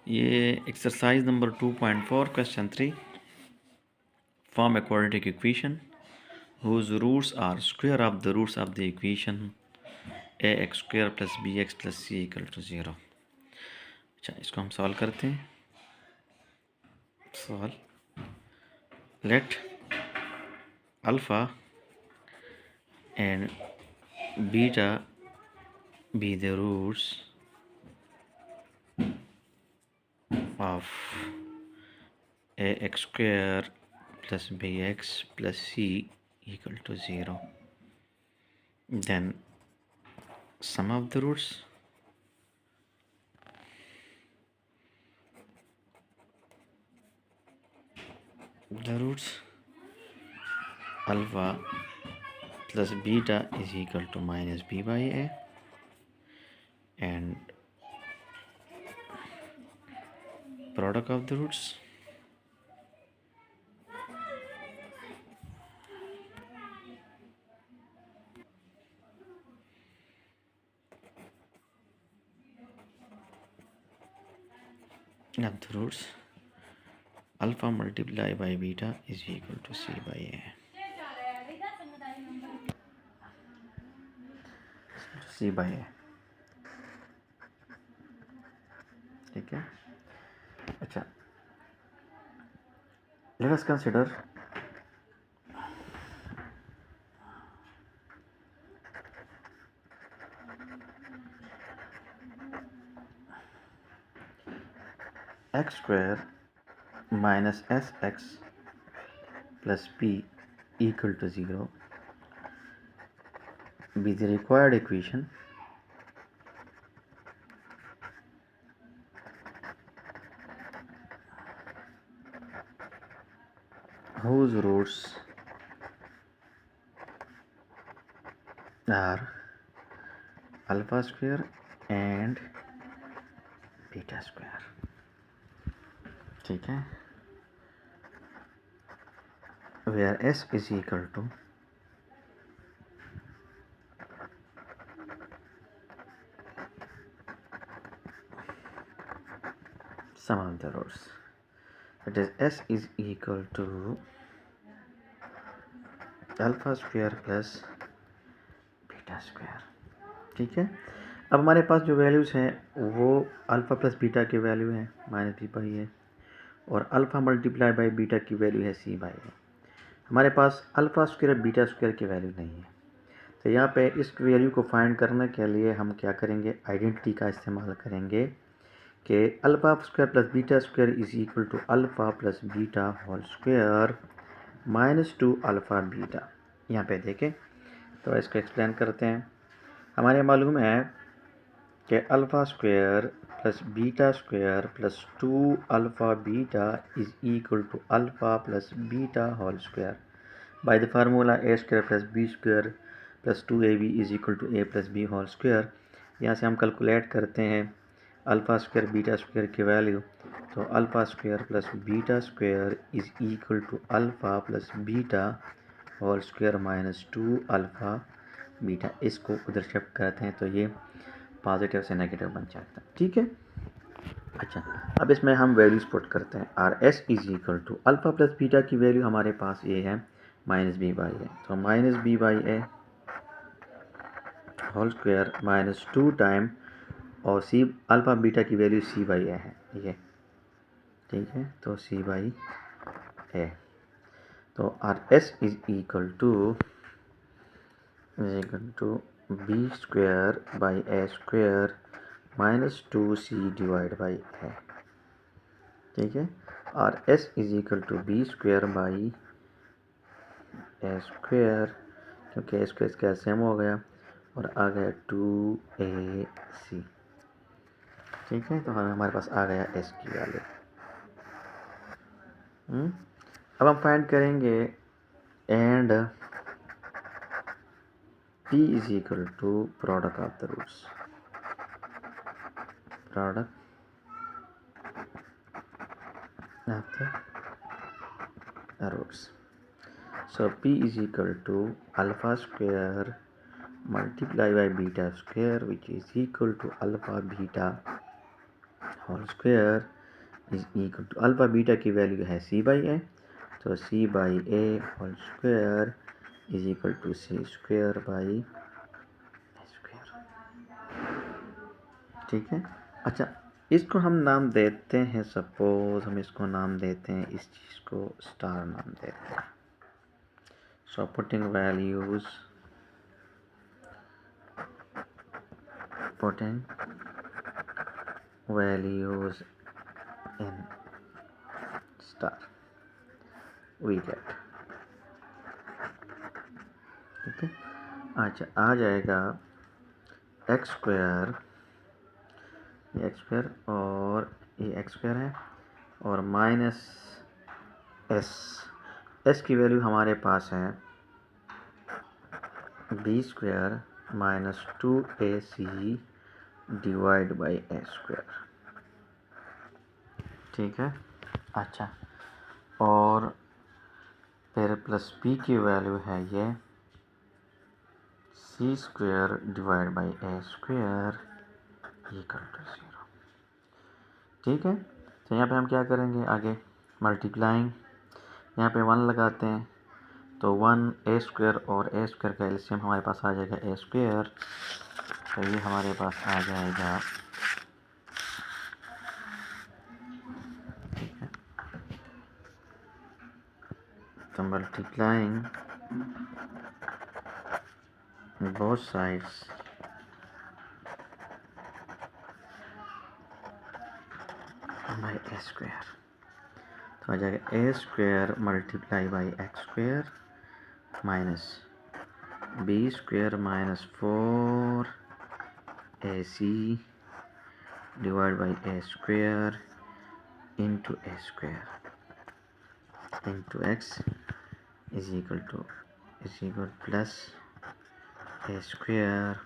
ये exercise number 2.4 question 3 form a quadratic equation whose roots are square of the roots of the equation ax square plus bx plus c equal to 0। अच्छा, इसको हम solve करते हैं। Solve late alpha and beta be the roots of ax square plus bx plus c equal to 0, then sum of the roots alpha plus beta is equal to minus b by a, and product of the roots of the roots alpha multiplied by beta is equal to c by a, c by a। ठीक है। अच्छा, let us consider x square minus sx plus p equal to 0 be the required equation whose roots are alpha square and beta square। ठीक है, where s is equal to sum of the roots, that is s is equal to alpha square plus beta square। ठीक है, अब हमारे पास जो values हैं वो alpha plus beta की वैल्यू है माइनस बी बाई है, और अल्फ़ा मल्टीप्लाई बाई बीटा की वैल्यू है सी बाई है। हमारे पास अल्फ़ा स्क्वायर बीटा स्क्वायर की वैल्यू नहीं है, तो यहाँ पे इस वैल्यू को फाइंड करने के लिए हम क्या करेंगे, आइडेंटिटी का इस्तेमाल करेंगे कि alpha square plus beta square is equal to alpha plus beta whole square minus 2 alpha beta. यहाँ पे देखें तो इसको एक्सप्लेन करते हैं। हमारे मालूम है कि alpha square plus beta square plus 2 alpha beta is equal to alpha plus beta whole square by the formula A square plus B square plus 2ab is equal to A plus B whole square. यहाँ से हम calculate करते हैं alpha square beta square की value, तो alpha square plus beta square is equal to alpha plus beta whole square minus 2 alpha beta. इसको उधर shift करते हैं तो ये पॉजिटिव से नेगेटिव बन जाता है। ठीक है। अच्छा, अब इसमें हम वैल्यूज पुट करते हैं। R S is equal to alpha plus beta की वैल्यू हमारे पास ये है माइनस बी बाई ए, तो minus B by A whole square minus 2 time, और सी अल्फ़ा बीटा की वैल्यू सी बाई ए है ये। ठीक है, तो सी बाई ए, तो R S is equal to B square by A square minus 2c divide by A. ठीक है, और S is equal to B square by A square, क्योंकि ए स्क्वायर इसका सेम हो गया और आ गया 2ac। ठीक है, तो हमारे पास आ गया एस की वैल्यू। अब हम फाइंड करेंगे and p is equal to product of the roots, product of the roots। So p is equal to alpha square multiplied by beta square, which is equal to alpha beta whole square is equal to alpha beta की value है c by ए, तो सी by A whole square is equal to c square by A square. ठीक है। अच्छा, इसको हम नाम देते हैं, सपोज हम इसको नाम देते हैं, इस चीज़ को स्टार नाम देते हैं। So putting values in star we get. ठीक है। अच्छा, आ जाएगा एक्स स्क्वायर, ये एक्स स्क्वायर और ये एक्स स्क्वायर है, और माइनस एस, एस की वैल्यू हमारे पास है B square minus 2ac divide by A square. ठीक है। अच्छा, और फिर प्लस पी की वैल्यू है ये c square divide by A square equal to 0। ठीक है। तो यहाँ पे हम क्या करेंगे आगे, मल्टीप्लाइंग, यहाँ पे 1 लगाते हैं, तो 1 ए स्क्वायर और ए स्क्वायर का एलसीएम हमारे पास आ जाएगा ए स्क्वायर, तो ये हमारे पास आ जाएगा। ठीक है। तो multiplying both sides by A square, तो आ जाएगा a square multiply by x square minus b square minus 4ac divide by A square into a square into x is equal plus a square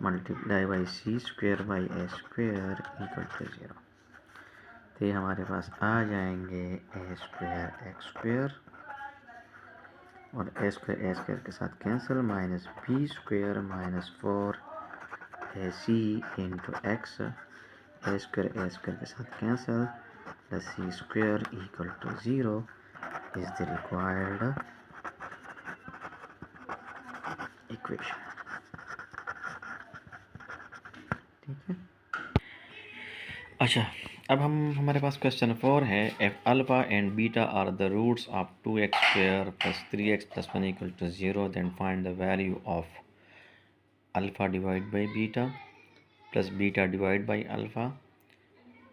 multiply by c square by A square equal to 0। तो ये हमारे पास आ जाएंगे ए square x square और ए square के साथ cancel, minus b square minus 4ac into x, a square के साथ cancel, plus c square equal to 0 is the required equation. ठीक है। अच्छा, अब हमारे पास क्वेश्चन 4 है, if alpha and beta are the roots of 2x square plus 3x plus 1 equal to 0, then find the value of alpha divide by beta plus beta divide by alpha.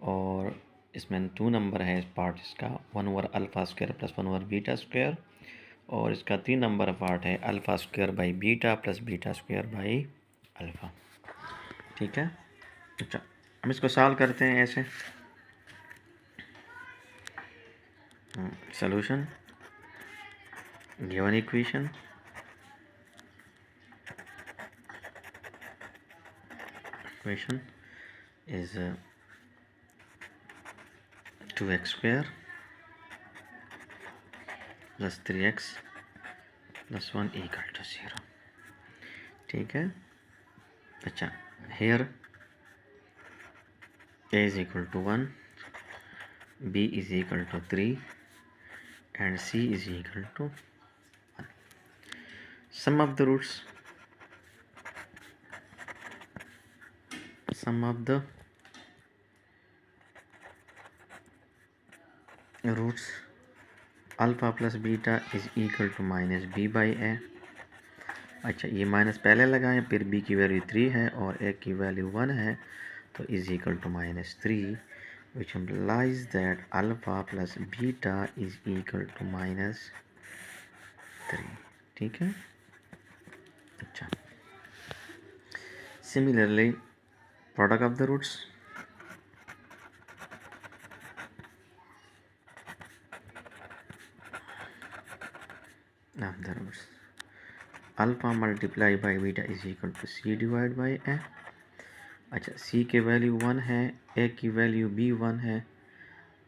और इसमें 2 number है इस part इसका, 1 over alpha square plus 1 over beta square, और इसका 3 number part है alpha square by beta plus beta square by alpha. ठीक है। अच्छा, हम इसको सॉल्व करते हैं ऐसे। Solution given equation is 2x square plus 3x plus 1 equal to 0। ठीक है। अच्छा, here a is equal to 1, b is equal to 3 and c is equal to 1। sum of the roots alpha plus beta is equal to minus B by ए। अच्छा, ये minus पहले लगाएं, फिर B की value 3 है और ए की वैल्यू 1 है, तो is equal to minus 3, which implies that alpha plus beta is equal to minus 3। ठीक है। अच्छा, similarly product of the roots, alpha multiply by beta is equal to C divide by ए। अच्छा, C के value 1 है, ए की value भी 1 है,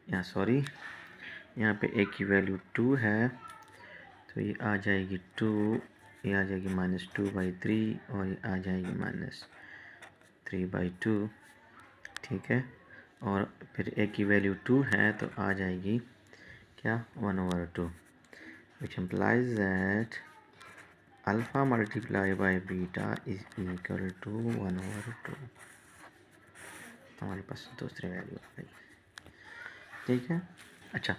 यहाँ पे ए की वैल्यू 2 है, तो ये आ जाएगी 2, ये आ जाएगी माइनस 2/3 और ये आ जाएगी माइनस 3/2। ठीक है। और फिर ए की वैल्यू 2 है तो आ जाएगी क्या 1/2, which implies that alpha multiply by beta is equal to 1/2। हमारे पास दूसरी वैल्यू आ गई। ठीक है। अच्छा,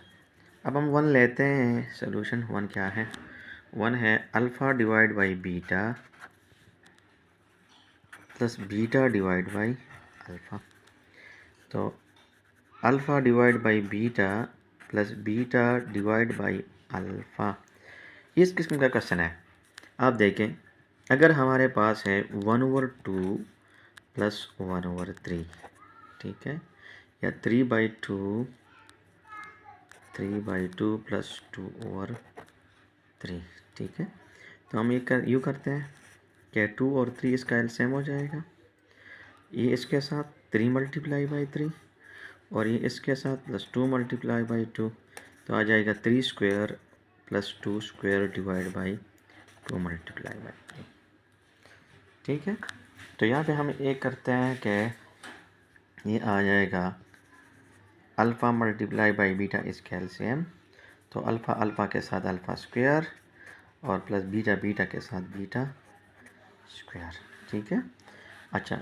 अब हम 1 लेते हैं। सोल्यूशन 1 क्या है? 1 है alpha divide by beta plus beta divide by alpha. तो alpha divide by beta plus beta divide by alpha, इस किस्म का क्वेश्चन है। आप देखें, अगर हमारे पास है 1/2 प्लस 1/3, ठीक है, या 3/2 प्लस 2/3, ठीक है। तो हम यूँ करते हैं कि 2 और 3 इसका एलसीएम हो जाएगा। ये इसके साथ 3 मल्टीप्लाई बाई 3 और ये इसके साथ प्लस 2 मल्टीप्लाई बाई 2, तो आ जाएगा 3 square plus 2 square divide by 2 multiply by 3। ठीक है। तो यहाँ पे हम एक करते हैं कि ये आ जाएगा अल्फ़ा मल्टीप्लाई बाई बीटा इसके एलसीएम, तो अल्फ़ा अल्फ़ा के साथ अल्फ़ा स्क्वायर और प्लस बीटा बीटा के साथ बीटा स्क्वायर। ठीक है। अच्छा,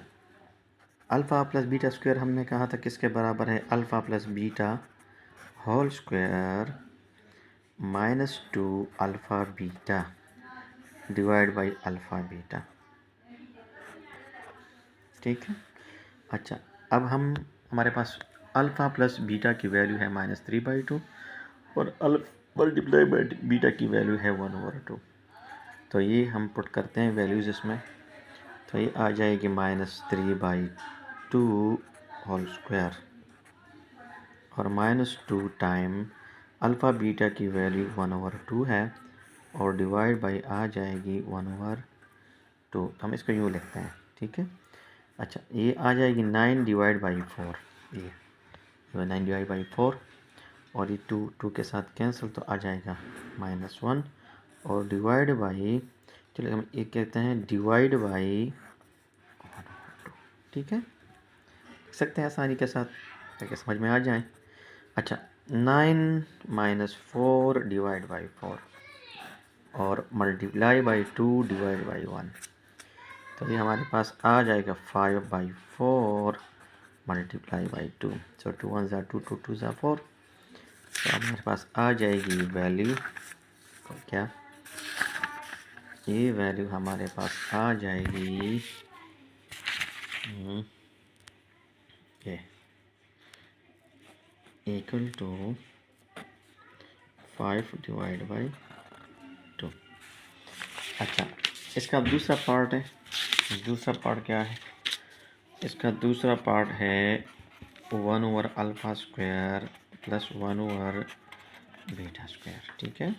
अल्फ़ा प्लस बीटा स्क्वायर हमने कहा था किसके बराबर है? Alpha plus beta whole square -2 alpha beta divide by alpha beta. ठीक है। अच्छा, अब हमारे पास अल्फ़ा प्लस बीटा की वैल्यू है -3/2 और मल्टीप्लाई बाई बीटा की वैल्यू है 1/2। तो ये हम पुट करते हैं वैल्यूज़ इसमें, तो ये आ जाएगी -3/2 होल स्क्वायर और -2 टाइम अल्फ़ा बीटा की वैल्यू 1/2 है और डिवाइड बाई आ जाएगी 1/2। तो हम इसको यूँ लिखते हैं। ठीक है। अच्छा, ये आ जाएगी 9 डिवाइड बाई 4, ये 9 डिवाइड बाई 4 और ये 2 के साथ कैंसिल, तो आ जाएगा -1 और डिवाइड बाई, चलिए हम एक कहते हैं डिवाइड बाई 1/2। ठीक है, लिख सकते हैं आसानी के साथ ताकि समझ में आ जाए। अच्छा, 9 - 4 डिवाइड बाई 4 और मल्टीप्लाई बाई 2 डिवाइड बाई 1, तो ये हमारे पास आ जाएगा 5/4 मल्टीप्लाई बाई 2। सो 2 1 ज़ा 2, 2 2 ज़ा 4। तो हमारे पास आ जाएगी वैल्यू, तो क्या ये वैल्यू हमारे पास आ जाएगी ये इक्वल टू 5 डिवाइड बाई 2। अच्छा, इसका दूसरा पार्ट है। दूसरा पार्ट क्या है? इसका दूसरा पार्ट है 1/अल्फ़ा स्क्वायर प्लस 1/बीटा स्क्वायर। ठीक है।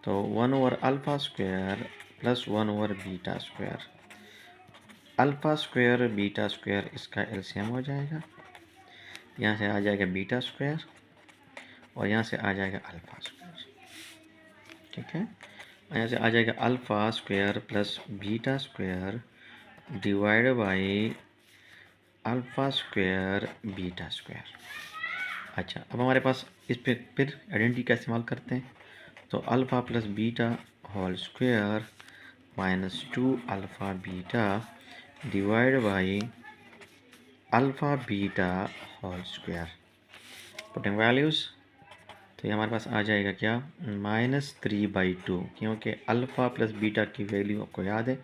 तो 1/अल्फ़ा स्क्वायर प्लस 1/बीटा square, alpha square beta square इसका एलसीएम हो जाएगा। यहाँ से आ जाएगा बीटा स्क्वायर और यहाँ से आ जाएगा अल्फ़ा स्क्वायर। ठीक है। यहाँ से आ जाएगा alpha square plus beta square divide by alpha square beta square. अच्छा, अब हमारे पास इस पे फिर आइडेंटिटी का इस्तेमाल करते हैं। तो alpha plus beta whole square -2 alpha beta divide by alpha beta whole square. Putting values, तो ये हमारे पास आ जाएगा क्या -3/2, क्योंकि अल्फ़ा प्लस बीटा की वैल्यू आपको याद है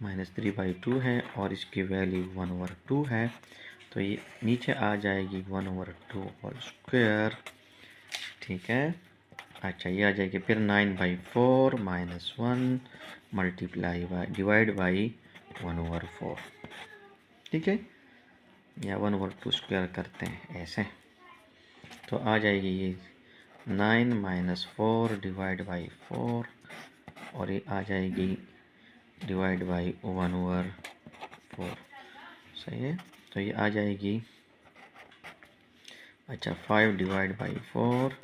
-3/2 है और इसकी वैल्यू 1/2 है। तो ये नीचे आ जाएगी 1/2 होल स्क्वायर। ठीक है। अच्छा, ये आ जाएगी फिर 9/4 -1 मल्टीप्लाई बाई डिवाइड बाई 1/4। ठीक है, या 1/2 स्क्वायर करते हैं ऐसे, तो आ जाएगी ये 9 - 4 डिवाइड बाई 4 और ये आ जाएगी डिवाइड बाई 1/4। सही है। तो ये आ जाएगी, अच्छा 5 डिवाइड बाई 4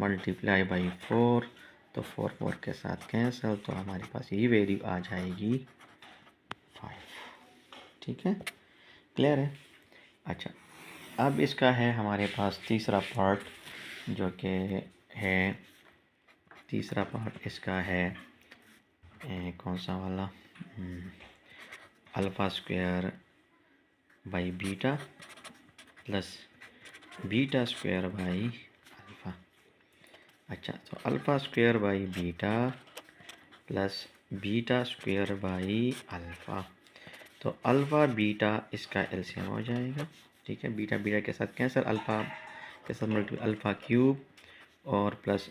मल्टीप्लाई बाई 4, तो 4 4 के साथ कैंसिल, तो हमारे पास ये वैल्यू आ जाएगी 5। ठीक है, क्लियर है। अच्छा, अब इसका है हमारे पास तीसरा पार्ट, जो कि है तीसरा पार्ट इसका है कौन सा वाला, alpha square by beta plus beta square by alpha. अच्छा, तो alpha square by beta plus beta square by alpha. तो अल्फ़ा बीटा इसका एलसीएम हो जाएगा, ठीक है। बीटा बीटा के साथ कैंसिल, अल्फ़ा के साथ मल्टी अल्फ़ा क्यूब और प्लस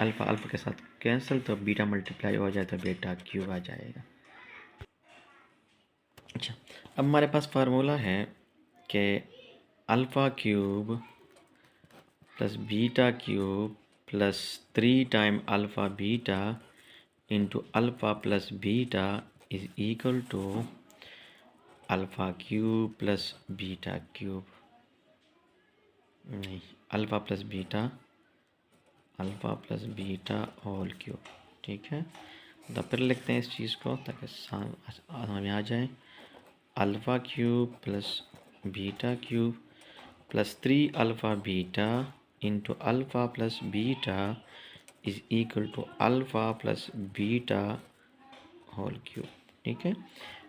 अल्फ़ा अल्फ़ा के साथ कैंसिल, तो बीटा मल्टीप्लाई हो जाए तो बीटा क्यूब आ जाएगा। अच्छा, अब हमारे पास फार्मूला है कि alpha cube plus beta cube plus 3 time alpha beta into alpha plus beta is equal to alpha cube plus beta cube, नहीं, alpha plus beta whole cube, ठीक है। तो फिर लिखते हैं इस चीज़ को ताकि हमें आ जाए। Alpha cube plus beta cube plus 3 alpha beta into alpha plus beta is equal to alpha plus beta whole cube, ठीक है।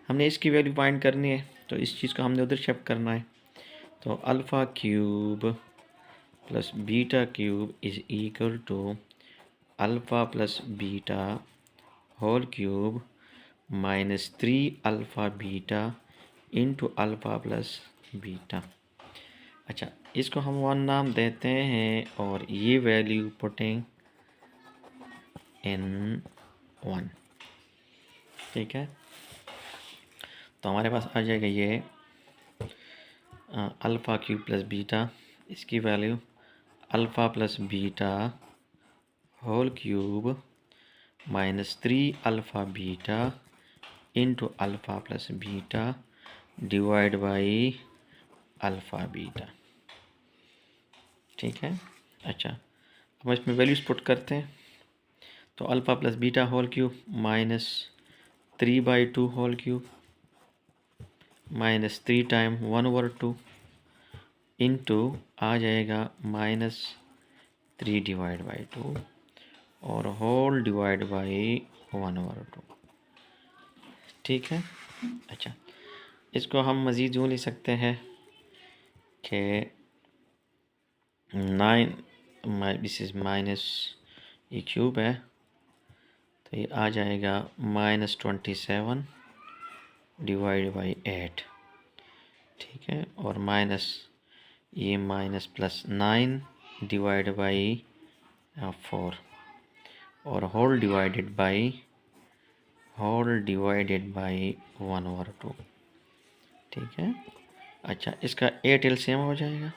हमने इसकी वैल्यू फाइंड करनी है, तो इस चीज़ को हमने उधर शिफ्ट करना है। तो alpha cube plus beta cube is equal to alpha plus beta whole cube minus 3 alpha beta into alpha plus beta. अच्छा, इसको हम 1 नाम देते हैं और ये वैल्यू पुटिंग इन 1, ठीक है। तो हमारे पास आ जाएगा ये अल्फ़ा क्यूब प्लस बीटा, इसकी value alpha plus beta whole cube minus 3 alpha beta into alpha plus beta divide by alpha beta, ठीक है। अच्छा, अब इसमें वैल्यूज पुट करते हैं। तो alpha plus beta whole cube minus 3/2 whole cube minus 3 time 1/2 into आ जाएगा माइनस 3 डिवाइड बाई 2 और होल डिवाइड बाई 1/2, ठीक है। अच्छा, इसको हम मज़ीद यूँ लिख सकते हैं कि 9 दिस इज़ माइनस, ये क्यूब है तो ये आ जाएगा माइनस 27 डिवाइड बाई 8, ठीक है। और माइनस ये माइनस प्लस 9 डिवाइड बाई 4 और होल डिवाइडेड बाई 1/2, ठीक है। अच्छा, इसका 8 एलसीएम हो जाएगा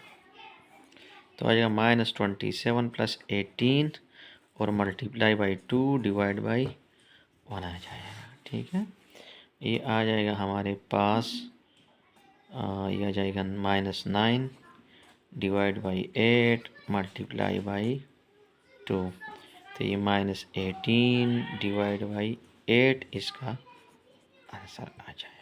तो आ जाएगा माइनस 27 प्लस 18 और मल्टीप्लाई बाई 2 डिवाइड बाई 1 आ जाएगा, ठीक है। ये आ जाएगा हमारे पास ये आ जाएगा minus 9 divide by 8 multiply by 2, तो ये माइनस 18 डिवाइड बाई 8 इसका आंसर आ जाए।